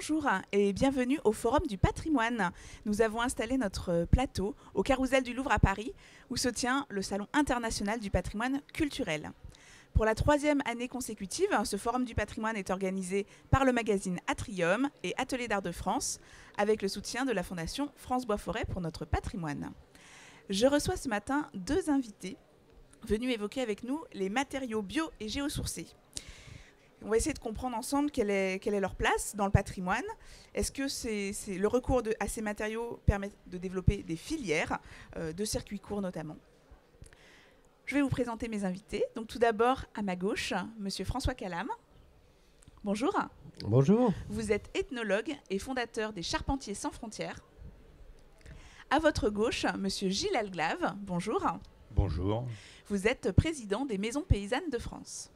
Bonjour et bienvenue au Forum du patrimoine. Nous avons installé notre plateau au Carrousel du Louvre à Paris, où se tient le Salon international du patrimoine culturel. Pour la troisième année consécutive, ce Forum du patrimoine est organisé par le magazine Atrium et Atelier d'Art de France, avec le soutien de la Fondation France Bois Forêt pour notre patrimoine. Je reçois ce matin deux invités venus évoquer avec nous les matériaux bio et géosourcés. On va essayer de comprendre ensemble quelle est leur place dans le patrimoine. Est-ce que le recours à ces matériaux permet de développer des filières, de circuits courts notamment? Je vais vous présenter mes invités. Donc tout d'abord, à ma gauche, Monsieur François Calam. Bonjour. Bonjour. Vous êtes ethnologue et fondateur des Charpentiers sans frontières. À votre gauche, Monsieur Gilles Alglave. Bonjour. Bonjour. Vous êtes président des Maisons Paysannes de France.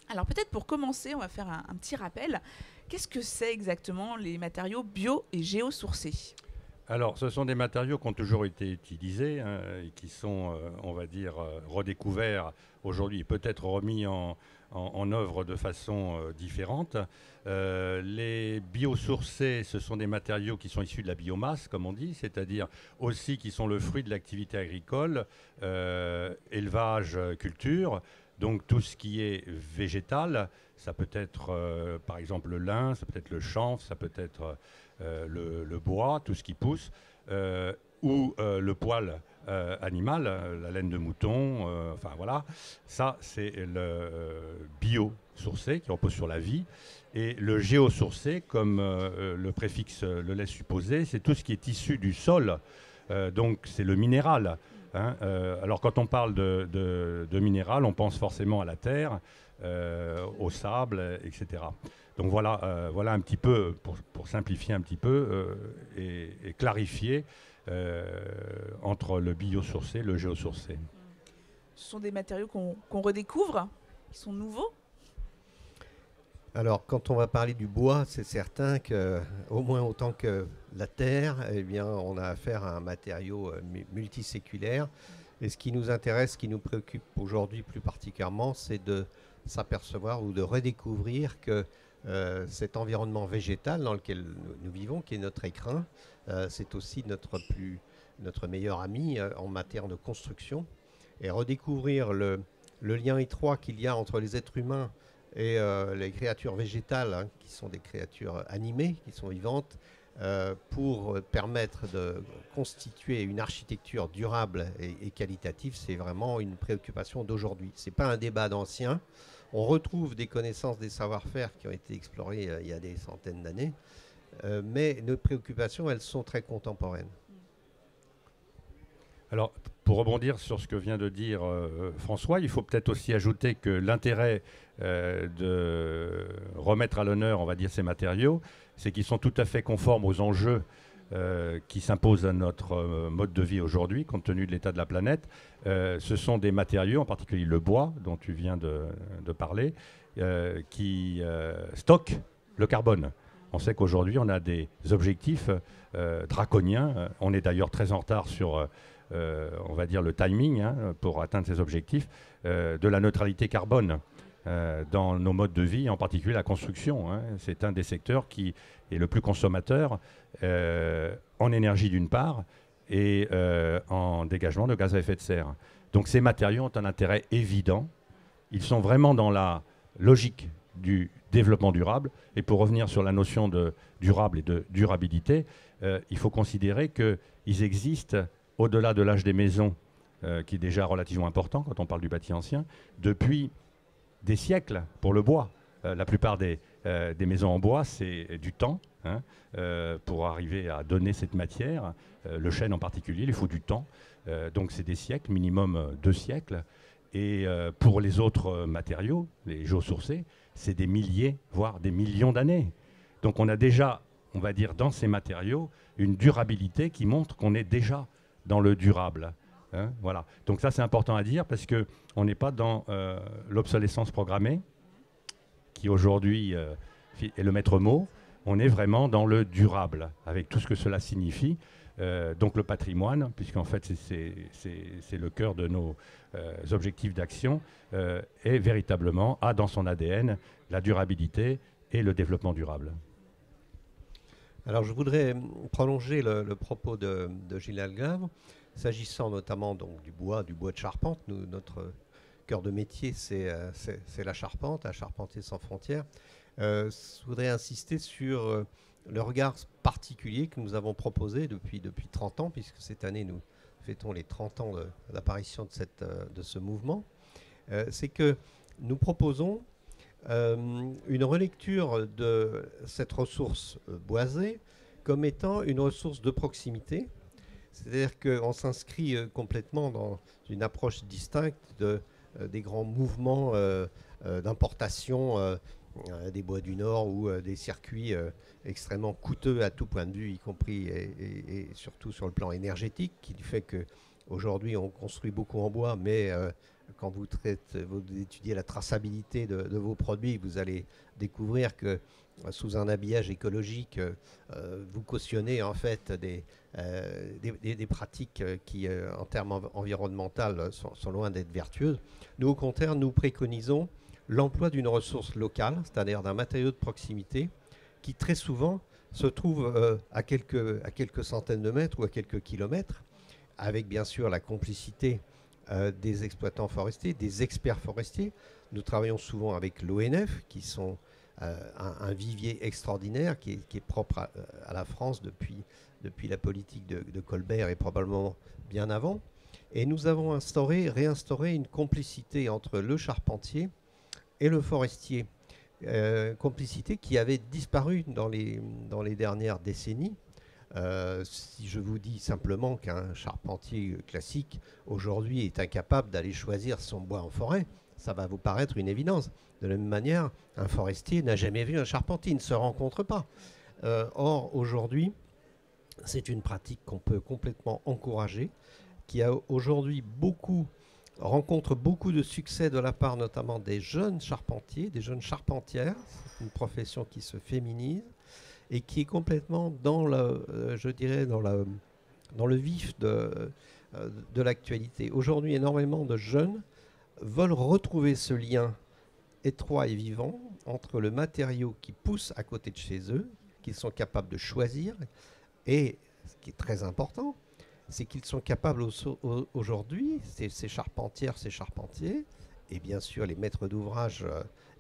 Alors peut-être pour commencer, on va faire un petit rappel. Qu'est-ce que c'est exactement les matériaux bio et géosourcés? Alors, ce sont des matériaux qui ont toujours été utilisés et qui sont, on va dire, redécouverts aujourd'hui et peut-être remis en œuvre de façon différente. Les biosourcés, ce sont des matériaux qui sont issus de la biomasse, comme on dit, c'est-à-dire aussi qui sont le fruit de l'activité agricole, élevage, culture. Donc tout ce qui est végétal, ça peut être par exemple le lin, ça peut être le chanvre, ça peut être le bois, tout ce qui pousse, ou le poil animal, la laine de mouton, enfin voilà. Ça, c'est le biosourcé qui repose sur la vie. Et le géosourcé, comme le préfixe le laisse supposer, c'est tout ce qui est issu du sol. Donc c'est le minéral. Alors quand on parle de minéral, on pense forcément à la terre, au sable, etc. Donc voilà un petit peu, pour simplifier un petit peu et clarifier entre le biosourcé et le géosourcé. Ce sont des matériaux qu'on redécouvre, qui sont nouveaux. Alors, quand on va parler du bois, c'est certain qu'au moins autant que la terre, eh bien, on a affaire à un matériau multiséculaire. Et ce qui nous intéresse, ce qui nous préoccupe aujourd'hui plus particulièrement, c'est de s'apercevoir ou de redécouvrir que cet environnement végétal dans lequel nous vivons, qui est notre écrin, c'est aussi notre meilleur ami en matière de construction. Et redécouvrir le lien étroit qu'il y a entre les êtres humains et les créatures végétales, qui sont des créatures animées, qui sont vivantes, pour permettre de constituer une architecture durable et qualitative, c'est vraiment une préoccupation d'aujourd'hui. Ce n'est pas un débat d'anciens. On retrouve des connaissances, des savoir-faire qui ont été explorés il y a des centaines d'années, mais nos préoccupations, elles sont très contemporaines. Alors, pour rebondir sur ce que vient de dire François, il faut peut-être aussi ajouter que l'intérêt de remettre à l'honneur, on va dire, ces matériaux, c'est qu'ils sont tout à fait conformes aux enjeux qui s'imposent à notre mode de vie aujourd'hui, compte tenu de l'état de la planète. Ce sont des matériaux, en particulier le bois, dont tu viens de parler, qui stockent le carbone. On sait qu'aujourd'hui, on a des objectifs draconiens. On est d'ailleurs très en retard sur... on va dire le timing pour atteindre ces objectifs de la neutralité carbone dans nos modes de vie, en particulier la construction. C'est un des secteurs qui est le plus consommateur en énergie d'une part et en dégagement de gaz à effet de serre. Donc ces matériaux ont un intérêt évident. Ils sont vraiment dans la logique du développement durable. Et pour revenir sur la notion de durable et de durabilité, il faut considérer qu'ils existent au-delà de l'âge des maisons, qui est déjà relativement important quand on parle du bâti ancien, depuis des siècles pour le bois. La plupart des maisons en bois, c'est du temps pour arriver à donner cette matière. Le chêne en particulier, il faut du temps. Donc c'est des siècles, minimum 2 siècles. Et pour les autres matériaux, les géosourcés, c'est des milliers, voire des millions d'années. Donc on a déjà, on va dire, dans ces matériaux, une durabilité qui montre qu'on est déjà dans le durable. Voilà. Donc ça, c'est important à dire parce qu'on n'est pas dans l'obsolescence programmée, qui aujourd'hui est le maître mot. On est vraiment dans le durable, avec tout ce que cela signifie. Donc le patrimoine, puisqu'en fait c'est le cœur de nos objectifs d'action, est véritablement, a dans son ADN la durabilité et le développement durable. Alors je voudrais prolonger le propos de Gilles Algave, s'agissant notamment donc, du bois de charpente. Notre cœur de métier, c'est la Charpentier sans frontières. Je voudrais insister sur le regard particulier que nous avons proposé depuis 30 ans, puisque cette année nous fêtons les 30 ans de l'apparition de ce mouvement. C'est que nous proposons une relecture de cette ressource boisée comme étant une ressource de proximité. C'est-à-dire qu'on s'inscrit complètement dans une approche distincte des grands mouvements d'importation des bois du Nord ou des circuits extrêmement coûteux à tout point de vue, y compris et surtout sur le plan énergétique, qui fait qu'aujourd'hui on construit beaucoup en bois, mais quand vous étudiez la traçabilité de vos produits, vous allez découvrir que sous un habillage écologique, vous cautionnez en fait des pratiques qui, en termes environnementaux, sont loin d'être vertueuses. Nous, au contraire, nous préconisons l'emploi d'une ressource locale, c'est-à-dire d'un matériau de proximité, qui très souvent se trouve à quelques centaines de mètres ou à quelques kilomètres, avec bien sûr la complicité des exploitants forestiers, des experts forestiers. Nous travaillons souvent avec l'ONF, qui sont un vivier extraordinaire qui est propre à la France depuis la politique de Colbert et probablement bien avant. Et nous avons réinstauré une complicité entre le charpentier et le forestier. Complicité qui avait disparu dans les dernières décennies. Si je vous dis simplement qu'un charpentier classique aujourd'hui est incapable d'aller choisir son bois en forêt, ça va vous paraître une évidence. De la même manière, un forestier n'a jamais vu un charpentier, ils ne se rencontrent pas. Or, aujourd'hui, c'est une pratique qu'on peut complètement encourager, qui a aujourd'hui rencontre beaucoup de succès de la part notamment des jeunes charpentiers, des jeunes charpentières. C'est une profession qui se féminise et qui est complètement dans le vif de l'actualité. Aujourd'hui, énormément de jeunes veulent retrouver ce lien étroit et vivant entre le matériau qui pousse à côté de chez eux, qu'ils sont capables de choisir, et ce qui est très important, c'est qu'ils sont capables aujourd'hui, ces charpentières, ces charpentiers, et bien sûr les maîtres d'ouvrage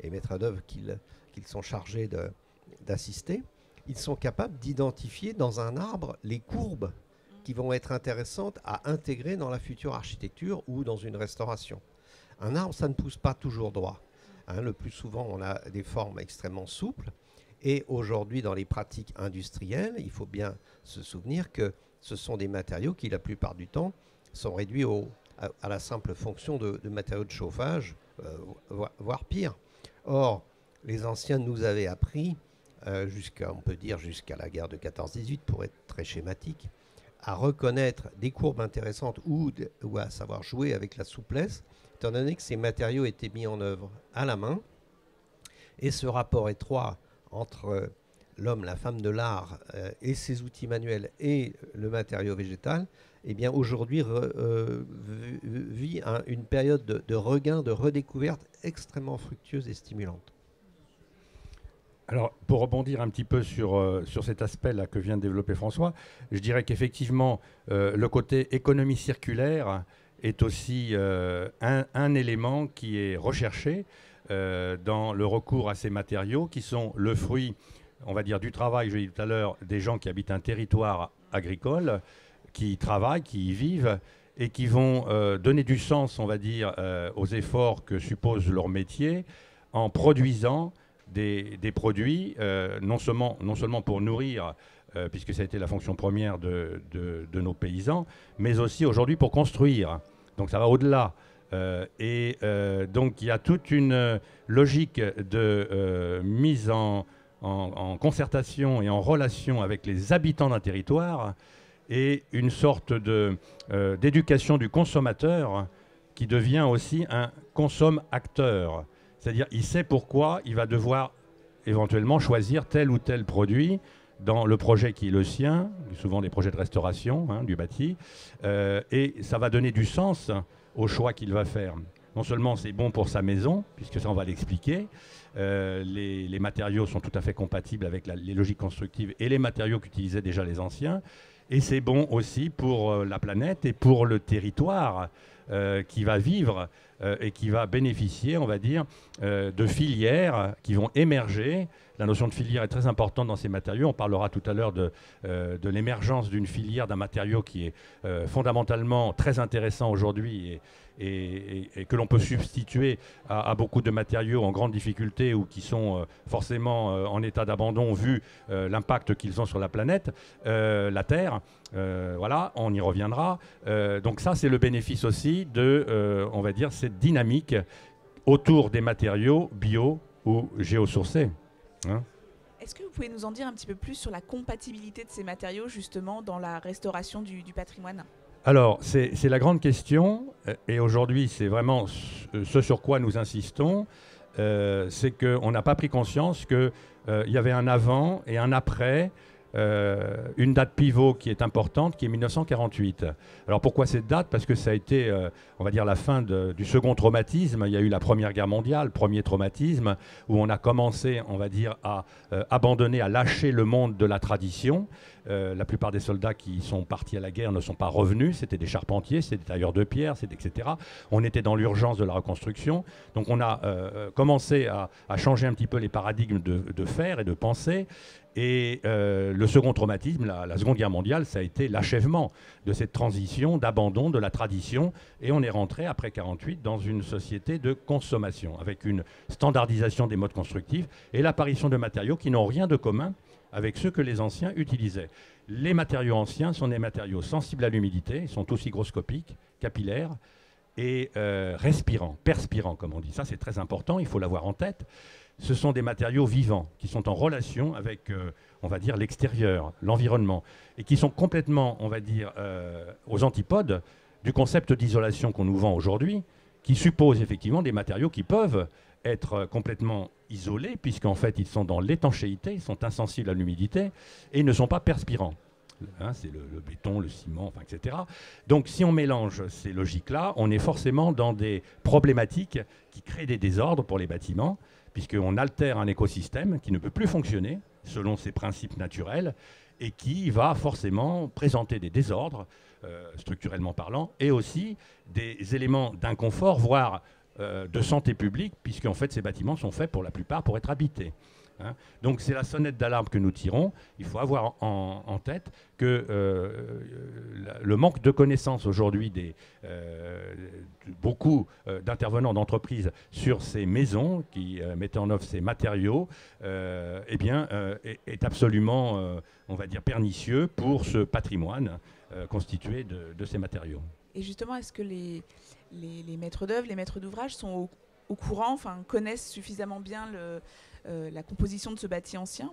et maîtres d'œuvre qu'ils sont chargés d'assister, ils sont capables d'identifier dans un arbre les courbes qui vont être intéressantes à intégrer dans la future architecture ou dans une restauration. Un arbre, ça ne pousse pas toujours droit. Le plus souvent, on a des formes extrêmement souples. Et aujourd'hui, dans les pratiques industrielles, il faut bien se souvenir que ce sont des matériaux qui, la plupart du temps, sont réduits à la simple fonction de matériaux de chauffage, voire pire. Or, les anciens nous avaient appris, on peut dire jusqu'à la guerre de 14-18, pour être très schématique, à reconnaître des courbes intéressantes ou à savoir jouer avec la souplesse, étant donné que ces matériaux étaient mis en œuvre à la main. Et ce rapport étroit entre l'homme, la femme de l'art et ses outils manuels et le matériau végétal, eh bien aujourd'hui vit une période de regain, de redécouverte extrêmement fructueuse et stimulante. Alors, pour rebondir un petit peu sur cet aspect-là que vient de développer François, je dirais qu'effectivement, le côté économie circulaire est aussi un élément qui est recherché dans le recours à ces matériaux qui sont le fruit, on va dire, du travail, je l'ai dit tout à l'heure, des gens qui habitent un territoire agricole, qui travaillent, qui y vivent et qui vont donner du sens, on va dire, aux efforts que suppose leur métier en produisant des produits, non seulement pour nourrir, puisque ça a été la fonction première de nos paysans, mais aussi aujourd'hui pour construire. Donc ça va au-delà. Donc il y a toute une logique de mise en concertation et en relation avec les habitants d'un territoire et une sorte d'éducation du consommateur qui devient aussi un consomme-acteur. C'est-à-dire il sait pourquoi il va devoir éventuellement choisir tel ou tel produit dans le projet qui est le sien, souvent des projets de restauration du bâti, et ça va donner du sens au choix qu'il va faire. Non seulement c'est bon pour sa maison, puisque ça on va l'expliquer, les matériaux sont tout à fait compatibles avec les logiques constructives et les matériaux qu'utilisaient déjà les anciens, et c'est bon aussi pour la planète et pour le territoire qui va vivre et qui va bénéficier, on va dire, de filières qui vont émerger. La notion de filière est très importante dans ces matériaux. On parlera tout à l'heure de l'émergence d'une filière, d'un matériau qui est fondamentalement très intéressant aujourd'hui et que l'on peut substituer à beaucoup de matériaux en grande difficulté ou qui sont forcément en état d'abandon vu l'impact qu'ils ont sur la planète, la Terre. Voilà, on y reviendra. Donc ça, c'est le bénéfice aussi de, on va dire, cette dynamique autour des matériaux bio ou géosourcés. Hein. Est-ce que vous pouvez nous en dire un petit peu plus sur la compatibilité de ces matériaux justement dans la restauration du patrimoine ? Alors, c'est la grande question, et aujourd'hui, c'est vraiment ce sur quoi nous insistons, c'est qu'on n'a pas pris conscience qu'il y avait un avant et un après, une date pivot qui est importante, qui est 1948. Alors pourquoi cette date ? Parce que ça a été, on va dire, la fin du second traumatisme. Il y a eu la Première Guerre mondiale, premier traumatisme, où on a commencé, on va dire, à abandonner, à lâcher le monde de la tradition. La plupart des soldats qui sont partis à la guerre ne sont pas revenus. C'était des charpentiers, c'était des tailleurs de pierre, etc. On était dans l'urgence de la reconstruction. Donc on a commencé à changer un petit peu les paradigmes de faire et de penser. Et le second traumatisme, la Seconde Guerre mondiale, ça a été l'achèvement de cette transition, d'abandon de la tradition. Et on est rentré, après 1948, dans une société de consommation, avec une standardisation des modes constructifs et l'apparition de matériaux qui n'ont rien de commun avec ceux que les anciens utilisaient. Les matériaux anciens sont des matériaux sensibles à l'humidité, ils sont tous hygroscopiques, capillaires et respirants, perspirants, comme on dit. Ça, c'est très important, il faut l'avoir en tête. Ce sont des matériaux vivants qui sont en relation avec, on va dire, l'extérieur, l'environnement, et qui sont complètement, on va dire, aux antipodes du concept d'isolation qu'on nous vend aujourd'hui, qui suppose effectivement des matériaux qui peuvent être complètement isolés, puisqu'en fait, ils sont dans l'étanchéité, ils sont insensibles à l'humidité, et ils ne sont pas perspirants. Hein, c'est le béton, le ciment, enfin, etc. Donc si on mélange ces logiques-là, on est forcément dans des problématiques qui créent des désordres pour les bâtiments, puisqu'on altère un écosystème qui ne peut plus fonctionner selon ses principes naturels et qui va forcément présenter des désordres, structurellement parlant, et aussi des éléments d'inconfort, voire de santé publique, puisqu'en fait ces bâtiments sont faits pour la plupart pour être habités. Hein. Donc c'est la sonnette d'alarme que nous tirons. Il faut avoir en tête que le manque de connaissances aujourd'hui de beaucoup d'intervenants d'entreprises sur ces maisons qui mettaient en œuvre ces matériaux est absolument, on va dire, pernicieux pour ce patrimoine constitué de ces matériaux. Et justement, est-ce que les maîtres d'œuvre, les maîtres d'ouvrage sont au courant, enfin connaissent suffisamment bien la composition de ce bâti ancien ?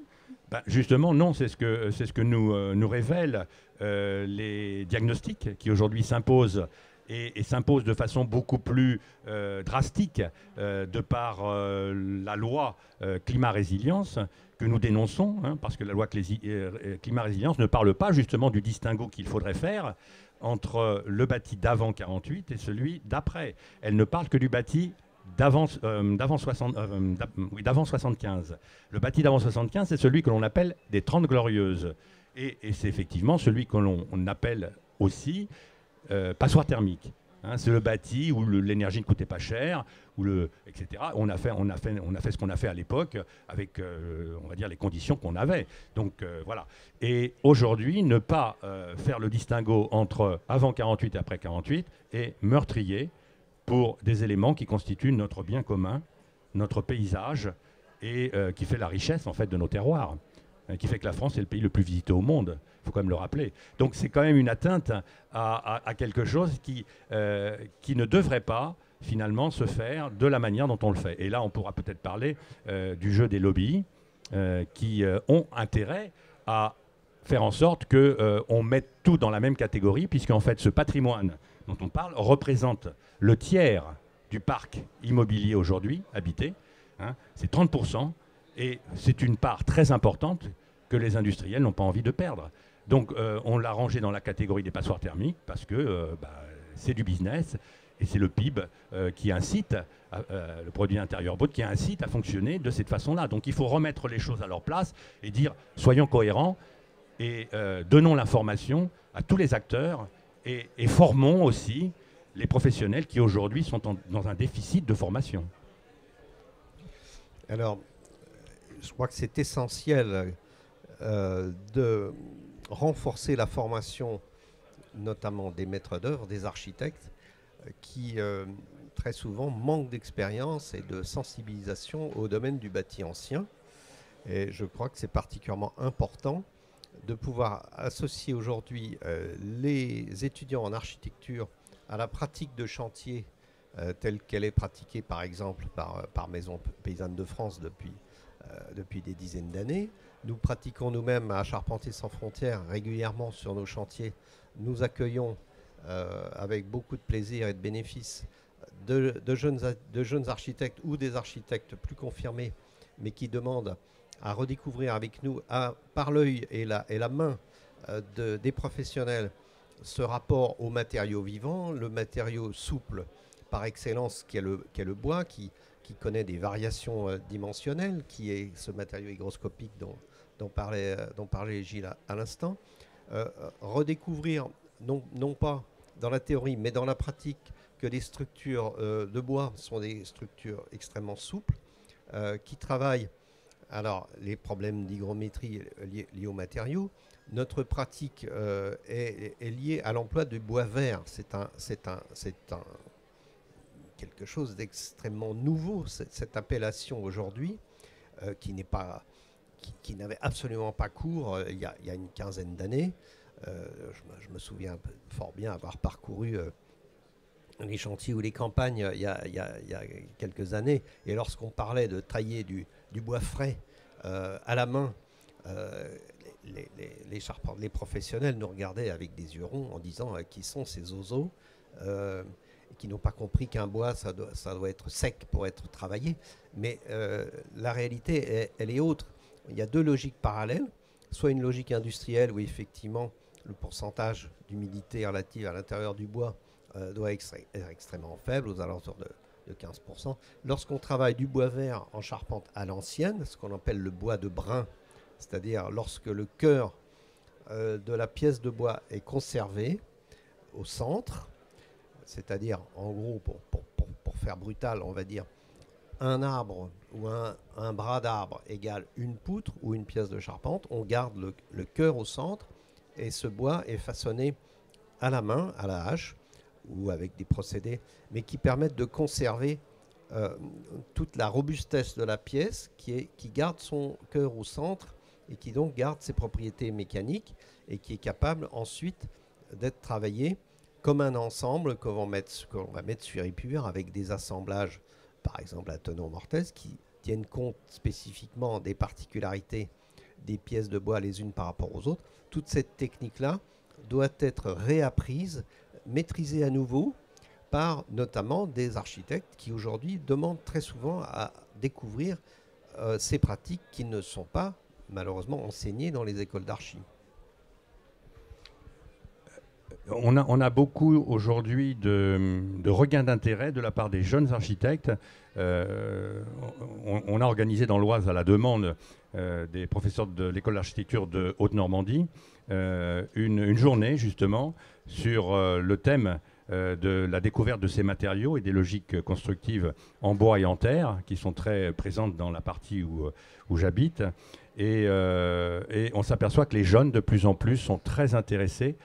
Justement, non, c'est ce que nous révèlent les diagnostics qui aujourd'hui s'imposent et s'imposent de façon beaucoup plus drastique de par la loi climat-résilience que nous dénonçons, hein, parce que la loi climat-résilience ne parle pas justement du distinguo qu'il faudrait faire entre le bâti d'avant 1948 et celui d'après. Elle ne parle que du bâti d'avant 75. Le bâti d'avant 75, c'est celui que l'on appelle des 30 glorieuses. Et c'est effectivement celui que l'on appelle aussi passoire thermique. Hein, c'est le bâti où l'énergie ne coûtait pas cher, etc. On a fait ce qu'on a fait à l'époque avec, on va dire, les conditions qu'on avait. Donc voilà. Et aujourd'hui, ne pas faire le distinguo entre avant 48 et après 48 est meurtrier pour des éléments qui constituent notre bien commun, notre paysage, et qui fait la richesse en fait de nos terroirs, qui fait que la France est le pays le plus visité au monde. Il faut quand même le rappeler. Donc c'est quand même une atteinte à quelque chose qui ne devrait pas finalement se faire de la manière dont on le fait. Et là, on pourra peut-être parler du jeu des lobbies qui ont intérêt à faire en sorte qu'on mette tout dans la même catégorie, puisqu'en fait, ce patrimoine dont on parle représente le tiers du parc immobilier aujourd'hui habité. Hein, c'est 30%, et c'est une part très importante que les industriels n'ont pas envie de perdre. Donc on l'a rangé dans la catégorie des passoires thermiques parce que c'est du business et c'est le PIB qui incite, le produit intérieur brut, qui incite à fonctionner de cette façon-là. Donc il faut remettre les choses à leur place et dire soyons cohérents et donnons l'information à tous les acteurs et formons aussi les professionnels qui aujourd'hui sont dans un déficit de formation. Alors, je crois que c'est essentiel de renforcer la formation, notamment des maîtres d'œuvre, des architectes, qui très souvent manquent d'expérience et de sensibilisation au domaine du bâti ancien. Et je crois que c'est particulièrement important de pouvoir associer aujourd'hui les étudiants en architecture à la pratique de chantier telle qu'elle est pratiquée par exemple par Maison Paysanne de France depuis des dizaines d'années. Nous pratiquons nous-mêmes à Charpentiers sans frontières régulièrement sur nos chantiers. Nous accueillons avec beaucoup de plaisir et de bénéfice de jeunes architectes ou des architectes plus confirmés, mais qui demandent à redécouvrir avec nous, par l'œil et la main des professionnels, ce rapport au matériau vivant, le matériau souple par excellence qui est le bois, qui connaît des variations dimensionnelles, qui est ce matériau hygroscopique dont parlait Gilles à l'instant. Redécouvrir, non pas dans la théorie, mais dans la pratique, que les structures de bois sont des structures extrêmement souples, qui travaillent alors les problèmes d'hygrométrie liés aux matériaux. Notre pratique est liée à l'emploi du bois vert. C'est quelque chose d'extrêmement nouveau, cette appellation aujourd'hui, qui n'avait absolument pas cours il y a une quinzaine d'années. Je me souviens fort bien avoir parcouru les chantiers ou les campagnes il y a quelques années. Et lorsqu'on parlait de tailler du bois frais à la main, les professionnels nous regardaient avec des yeux ronds en disant qui sont ces oiseaux qui n'ont pas compris qu'un bois, ça doit être sec pour être travaillé. Mais la réalité, elle est autre. Il y a deux logiques parallèles. Soit une logique industrielle où effectivement le pourcentage d'humidité relative à l'intérieur du bois doit être extrêmement faible, aux alentours de 15%. Lorsqu'on travaille du bois vert en charpente à l'ancienne, ce qu'on appelle le bois de brin, c'est-à-dire lorsque le cœur de la pièce de bois est conservé au centre, c'est-à-dire en gros, pour faire brutal, on va dire un arbre ou un bras d'arbre égale une poutre ou une pièce de charpente, on garde le cœur au centre et ce bois est façonné à la main, à la hache ou avec des procédés, mais qui permettent de conserver toute la robustesse de la pièce qui garde son cœur au centre et qui donc garde ses propriétés mécaniques et qui est capable ensuite d'être travaillé comme un ensemble qu'on va mettre sur épure avec des assemblages, par exemple à Tenon Mortaise, qui tiennent compte spécifiquement des particularités des pièces de bois les unes par rapport aux autres. Toute cette technique-là doit être réapprise, maîtrisée à nouveau par notamment des architectes qui aujourd'hui demandent très souvent à découvrir ces pratiques qui ne sont pas malheureusement enseignées dans les écoles d'archi. On a beaucoup aujourd'hui de regain d'intérêt de la part des jeunes architectes. On a organisé dans l'Oise, à la demande des professeurs de l'école d'architecture de Haute-Normandie, une journée justement sur le thème de la découverte de ces matériaux et des logiques constructives en bois et en terre, qui sont très présentes dans la partie où j'habite. Et on s'aperçoit que les jeunes, de plus en plus, sont très intéressés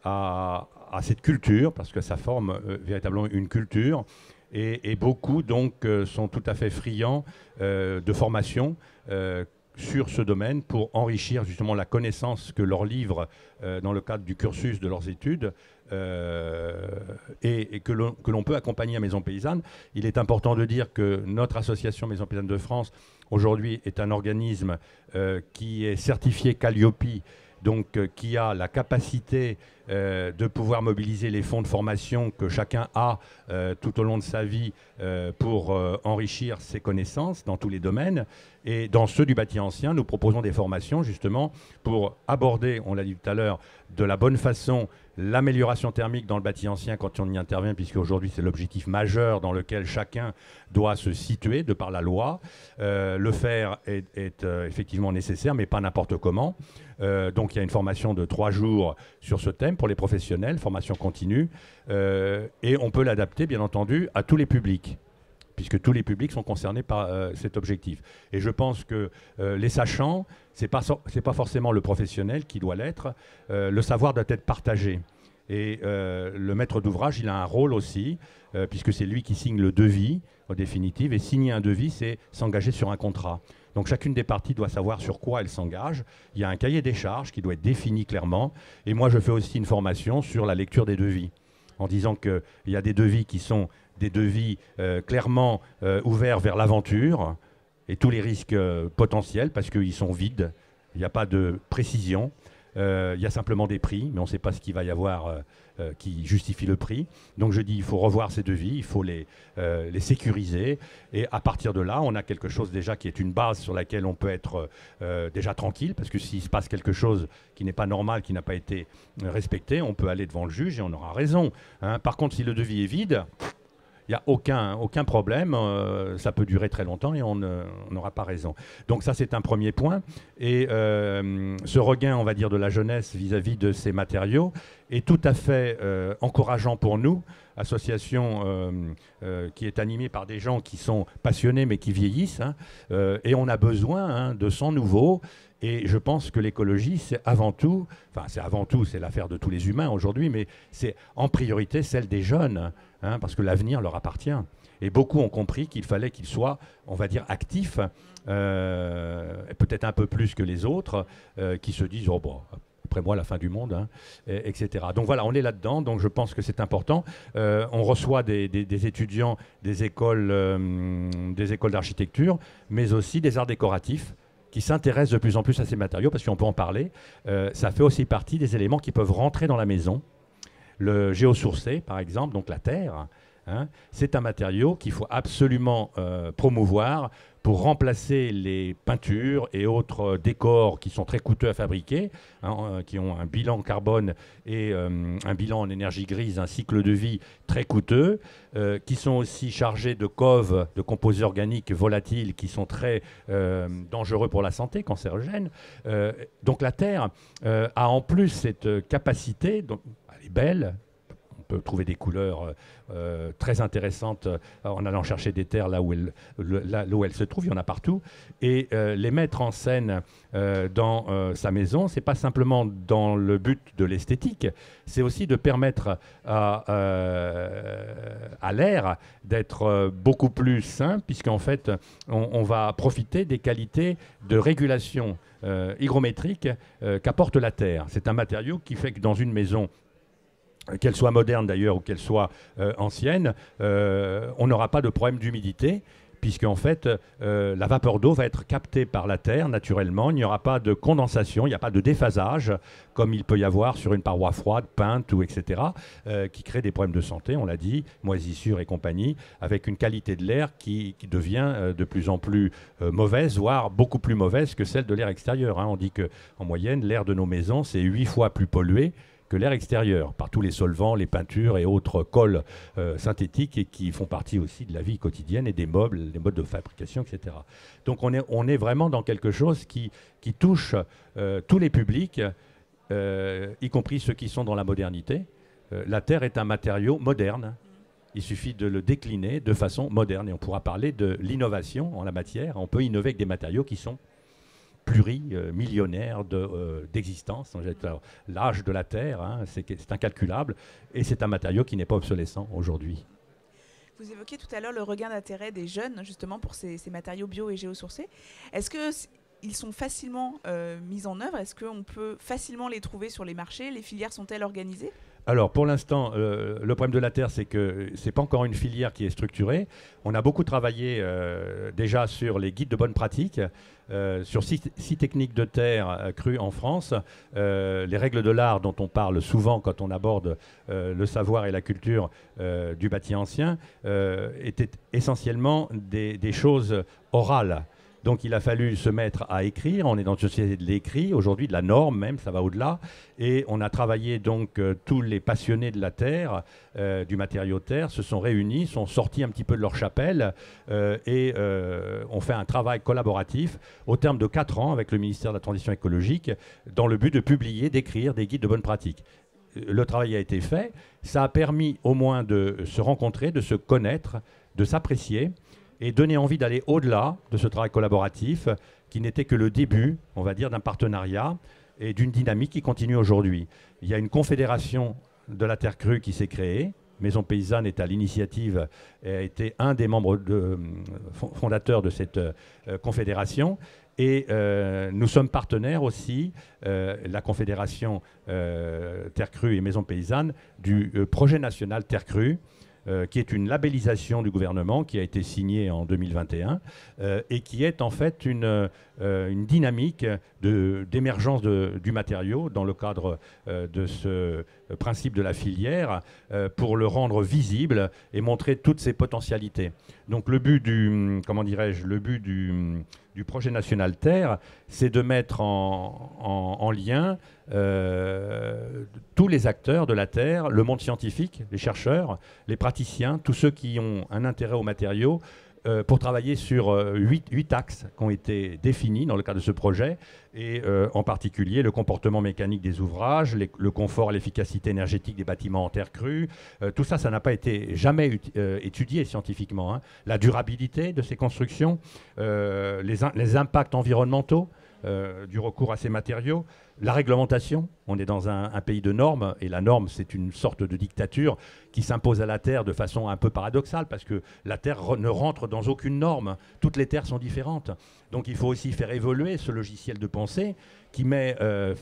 à cette culture, parce que ça forme véritablement une culture, et beaucoup donc sont tout à fait friands de formation sur ce domaine pour enrichir justement la connaissance que leur livre dans le cadre du cursus de leurs études et que l'on peut accompagner à Maison Paysanne. Il est important de dire que notre association Maison Paysanne de France aujourd'hui est un organisme qui est certifié Calliope, donc qui a la capacité de pouvoir mobiliser les fonds de formation que chacun a tout au long de sa vie pour enrichir ses connaissances dans tous les domaines. Et dans ceux du bâti ancien, nous proposons des formations justement pour aborder, on l'a dit tout à l'heure, de la bonne façon l'amélioration thermique dans le bâti ancien quand on y intervient, puisque aujourd'hui c'est l'objectif majeur dans lequel chacun doit se situer de par la loi. Le faire est effectivement nécessaire, mais pas n'importe comment. Donc il y a une formation de 3 jours sur ce thème pour les professionnels, formation continue, et on peut l'adapter bien entendu à tous les publics, puisque tous les publics sont concernés par cet objectif. Et je pense que les sachants, c'est pas forcément le professionnel qui doit l'être. Le savoir doit être partagé. Et le maître d'ouvrage, il a un rôle aussi, puisque c'est lui qui signe le devis, en définitive. Et signer un devis, c'est s'engager sur un contrat. Donc chacune des parties doit savoir sur quoi elle s'engage. Il y a un cahier des charges qui doit être défini clairement. Et moi, je fais aussi une formation sur la lecture des devis, en disant qu'il y a des devis qui sont des devis clairement ouverts vers l'aventure et tous les risques potentiels parce qu'ils sont vides, il n'y a pas de précision, il y a simplement des prix, mais on ne sait pas ce qu'il va y avoir qui justifie le prix. Donc je dis il faut revoir ces devis, il faut les sécuriser et à partir de là, on a quelque chose déjà qui est une base sur laquelle on peut être déjà tranquille parce que s'il se passe quelque chose qui n'est pas normal, qui n'a pas été respecté, on peut aller devant le juge et on aura raison. Hein. Par contre, si le devis est vide, il n'y a aucun problème, ça peut durer très longtemps et on n'aura pas raison. Donc ça, c'est un premier point. Et ce regain, on va dire, de la jeunesse vis-à-vis de ces matériaux est tout à fait encourageant pour nous, association qui est animée par des gens qui sont passionnés mais qui vieillissent. Hein, et on a besoin de sang nouveau. Et je pense que l'écologie, c'est avant tout, c'est l'affaire de tous les humains aujourd'hui, mais c'est en priorité celle des jeunes, hein, parce que l'avenir leur appartient. Et beaucoup ont compris qu'il fallait qu'ils soient, on va dire, actifs, peut-être un peu plus que les autres, qui se disent, oh bon, après moi, la fin du monde, hein, etc. Donc voilà, on est là-dedans, donc je pense que c'est important. On reçoit des étudiants des écoles d'architecture, mais aussi des arts décoratifs, qui s'intéressent de plus en plus à ces matériaux, parce qu'on peut en parler. Ça fait aussi partie des éléments qui peuvent rentrer dans la maison. Le géosourcé, par exemple, donc la terre, hein, c'est un matériau qu'il faut absolument promouvoir pour remplacer les peintures et autres décors qui sont très coûteux à fabriquer, hein, qui ont un bilan carbone et un bilan en énergie grise, un cycle de vie très coûteux, qui sont aussi chargés de COV, de composés organiques volatiles, qui sont très dangereux pour la santé, cancérogènes. Donc la Terre a en plus cette capacité, donc, elle est belle, on peut trouver des couleurs très intéressantes en allant chercher des terres là où elles se trouvent, il y en a partout, et les mettre en scène dans sa maison, c'est pas simplement dans le but de l'esthétique, c'est aussi de permettre à l'air d'être beaucoup plus sain, puisqu'en fait on va profiter des qualités de régulation hygrométrique qu'apporte la terre. C'est un matériau qui fait que dans une maison, qu'elle soit moderne d'ailleurs ou qu'elle soit ancienne, on n'aura pas de problème d'humidité, puisqu'en fait, la vapeur d'eau va être captée par la terre naturellement. Il n'y aura pas de condensation, il n'y a pas de déphasage, comme il peut y avoir sur une paroi froide, peinte, ou etc., qui crée des problèmes de santé, on l'a dit, moisissures et compagnie, avec une qualité de l'air qui devient de plus en plus mauvaise, voire beaucoup plus mauvaise que celle de l'air extérieur. Hein. On dit qu'en moyenne, l'air de nos maisons, c'est 8 fois plus pollué que l'air extérieur, par tous les solvants, les peintures et autres colles synthétiques et qui font partie aussi de la vie quotidienne et des meubles, des modes de fabrication, etc. Donc on est vraiment dans quelque chose qui touche tous les publics, y compris ceux qui sont dans la modernité. La terre est un matériau moderne. Il suffit de le décliner de façon moderne et on pourra parler de l'innovation en la matière. On peut innover avec des matériaux qui sont plurimillionnaires d'existence. L'âge de la Terre, hein, c'est incalculable et c'est un matériau qui n'est pas obsolescent aujourd'hui. Vous évoquiez tout à l'heure le regain d'intérêt des jeunes justement pour ces matériaux bio et géosourcés. Est-ce qu'ils sont facilement mis en œuvre? Est-ce qu'on peut facilement les trouver sur les marchés? Les filières sont-elles organisées? Alors, pour l'instant, le problème de la terre, c'est que ce n'est pas encore une filière qui est structurée. On a beaucoup travaillé déjà sur les guides de bonne pratique, sur six techniques de terre crue en France. Les règles de l'art dont on parle souvent quand on aborde le savoir et la culture du bâti ancien étaient essentiellement des choses orales. Donc il a fallu se mettre à écrire, on est dans une société de l'écrit, aujourd'hui de la norme même, ça va au-delà, et on a travaillé donc tous les passionnés de la terre, du matériau terre, se sont réunis, sont sortis un petit peu de leur chapelle et ont fait un travail collaboratif au terme de 4 ans avec le ministère de la Transition écologique dans le but de publier, d'écrire des guides de bonne pratique. Le travail a été fait, ça a permis au moins de se rencontrer, de se connaître, de s'apprécier, et donner envie d'aller au-delà de ce travail collaboratif qui n'était que le début, on va dire, d'un partenariat et d'une dynamique qui continue aujourd'hui. Il y a une confédération de la terre crue qui s'est créée. Maison Paysanne est à l'initiative et a été un des membres fondateurs de cette confédération. Et nous sommes partenaires aussi, la Confédération Terre Crue et Maison Paysanne, du projet national Terre Crue, qui est une labellisation du gouvernement qui a été signée en 2021 et qui est en fait une dynamique d'émergence du matériau dans le cadre de ce principe de la filière pour le rendre visible et montrer toutes ses potentialités. Donc le but du projet national Terre, c'est de mettre en lien tous les acteurs de la Terre, le monde scientifique, les chercheurs, les praticiens, tous ceux qui ont un intérêt aux matériaux, pour travailler sur 8 axes qui ont été définis dans le cadre de ce projet, et en particulier le comportement mécanique des ouvrages, le confort et l'efficacité énergétique des bâtiments en terre crue. Tout ça, ça n'a pas été jamais étudié scientifiquement, hein. La durabilité de ces constructions, les impacts environnementaux du recours à ces matériaux, la réglementation. On est dans un pays de normes, et la norme, c'est une sorte de dictature qui s'impose à la Terre de façon un peu paradoxale, parce que la Terre ne rentre dans aucune norme. Toutes les terres sont différentes. Donc il faut aussi faire évoluer ce logiciel de pensée qui met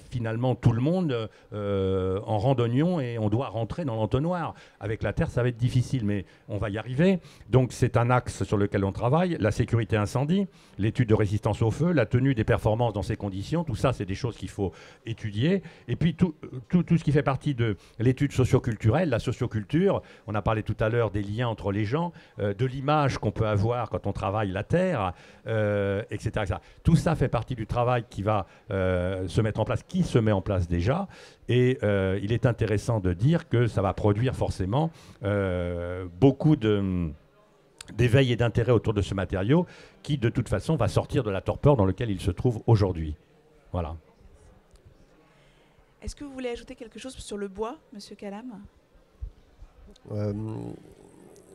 finalement tout le monde en rang d'oignon, et on doit rentrer dans l'entonnoir. Avec la Terre, ça va être difficile, mais on va y arriver. Donc c'est un axe sur lequel on travaille. La sécurité incendie, l'étude de résistance au feu, la tenue des performances dans ces conditions, tout ça, c'est des choses qu'il faut étudier. Et puis tout ce qui fait partie de l'étude socioculturelle, la socioculture, on a parlé tout à l'heure des liens entre les gens, de l'image qu'on peut avoir quand on travaille la terre, etc., etc. Tout ça fait partie du travail qui va se mettre en place, qui se met en place déjà. Et il est intéressant de dire que ça va produire forcément beaucoup d'éveil et d'intérêt autour de ce matériau qui, de toute façon, va sortir de la torpeur dans laquelle il se trouve aujourd'hui. Voilà. Est-ce que vous voulez ajouter quelque chose sur le bois, Monsieur Calam ?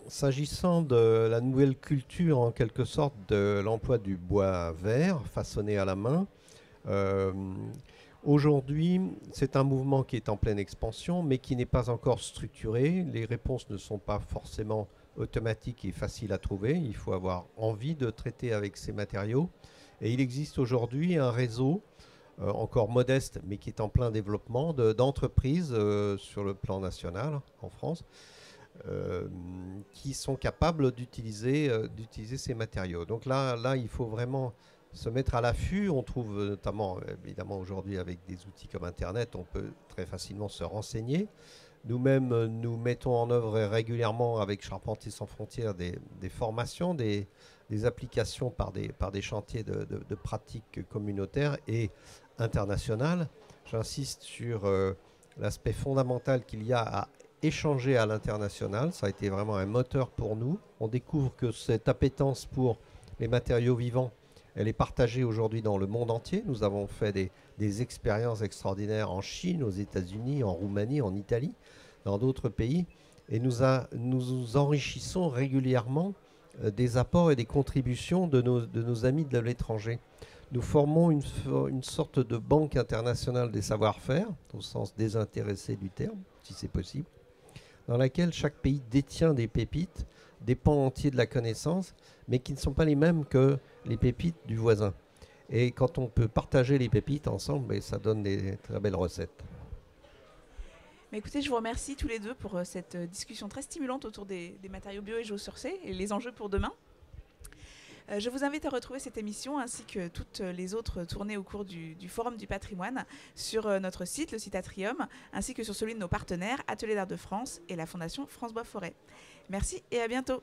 S'agissant de la nouvelle culture, en quelque sorte, de l'emploi du bois vert, façonné à la main, aujourd'hui, c'est un mouvement qui est en pleine expansion, mais qui n'est pas encore structuré. Les réponses ne sont pas forcément automatiques et faciles à trouver. Il faut avoir envie de traiter avec ces matériaux. Et il existe aujourd'hui un réseau encore modeste, mais qui est en plein développement, d'entreprises sur le plan national en France, qui sont capables d'utiliser ces matériaux. Donc là, il faut vraiment se mettre à l'affût. On trouve notamment, évidemment aujourd'hui avec des outils comme Internet, on peut très facilement se renseigner. Nous-mêmes, nous mettons en œuvre régulièrement avec Charpentiers sans frontières des formations, des applications par des chantiers de pratiques communautaires et internationales. J'insiste sur l'aspect fondamental qu'il y a à échanger à l'international. Ça a été vraiment un moteur pour nous. On découvre que cette appétence pour les matériaux vivants, elle est partagée aujourd'hui dans le monde entier. Nous avons fait des expériences extraordinaires en Chine, aux États-Unis, en Roumanie, en Italie, dans d'autres pays. Et nous enrichissons régulièrement des apports et des contributions de nos amis de l'étranger. Nous formons une sorte de banque internationale des savoir-faire, au sens désintéressé du terme, si c'est possible, dans laquelle chaque pays détient des pépites, des pans entiers de la connaissance, mais qui ne sont pas les mêmes que les pépites du voisin. Et quand on peut partager les pépites ensemble, ça donne des très belles recettes. Mais écoutez, je vous remercie tous les deux pour cette discussion très stimulante autour des matériaux bio et géosourcés et les enjeux pour demain. Je vous invite à retrouver cette émission ainsi que toutes les autres tournées au cours du Forum du patrimoine sur notre site, le site Atrium, ainsi que sur celui de nos partenaires, Atelier d'Art de France et la Fondation France Bois Forêt. Merci et à bientôt.